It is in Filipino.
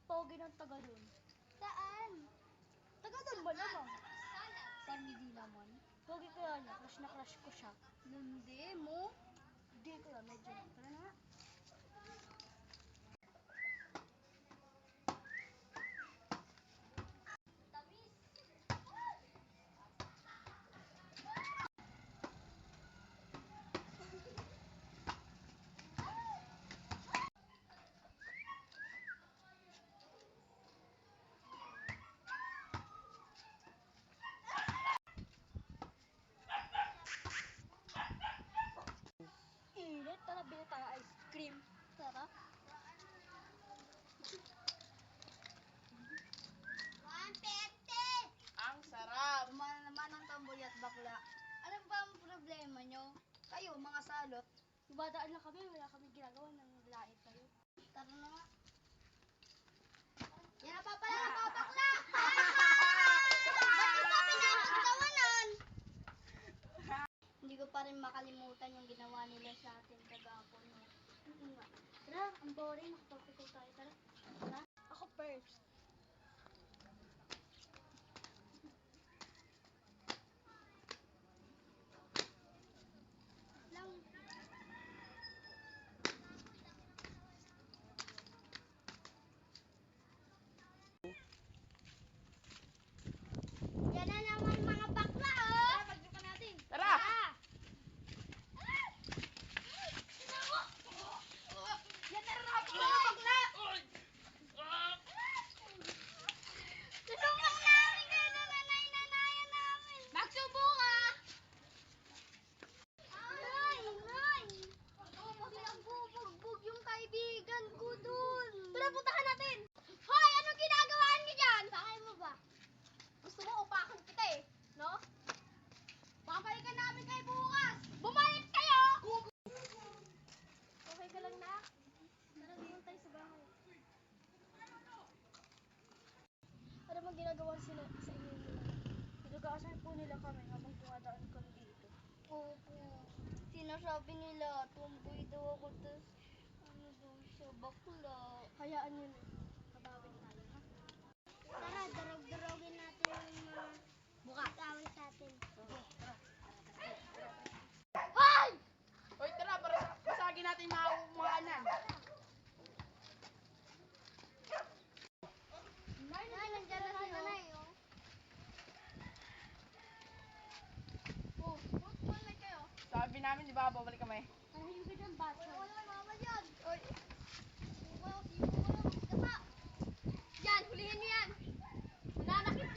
Pogi ng taga dun. Saan? Taga dun ba naman? Hindi naman. Pogi kaya niya, crush ko siya. Hindi mo. Hindi kaya, medyo. Tara na nga. Init, tara bili tayo ice cream. Tara. 150! Ang sarap! Umana naman ang tamboy at bakla. Ano ba ang problema nyo? Kayo, mga salot. Ibadaan lang kami, wala kami ginagawa ng lait kayo. Tara na nga. Yan na pa pala ng mga bakla! Ba't ito pinapagtawanan? Hindi ko pa rin makalimutan yung ginawa nila sa atin kagapon. Nga. Tara, ang boring. Makapagpito tayo. Tara. Tara. Ako first. Lang. Yan na naman mga bakla, oh! Tara, pagdipan natin. Tara! Yan na naman mga bakla! Susumbong namin kayo na nanay-nanayan namin! Magsubo ka! Ay! Ay! Pinagbubugbog yung kaibigan ko dun! Tara, puntahan natin! Hoy! Anong ginagawa niyo dyan? Sakay mo ba? Gusto mo upakan kita eh, no? Babalikan namin kayo bukas! Bumalik kayo! Okay ka lang na? Tara, doon tayo sa bahay. Ano bang ginagawa sila sa inyo nila? Nag-aasar po nila kami habang dumadaan kami dito. Opo. Sinasabi nila, tumboy daw ako, tas ano daw siya, bakla. Hayaan nyo na. Mabawin tayo, ha? Tara, darog-darogin natin yung mga kawin sa atin. Hoy! Hoy, tara, para basagin natin mga anan. Nay, nandiyan na si nanay, oh. Oh, balik kayo. Sabi namin, di ba, babalik kami. Tahimik ka dyan, bacho. Wala, mama yan. Hoy, Sipo mo lang, kata. Yan, hulihin nyo yan. Nananakit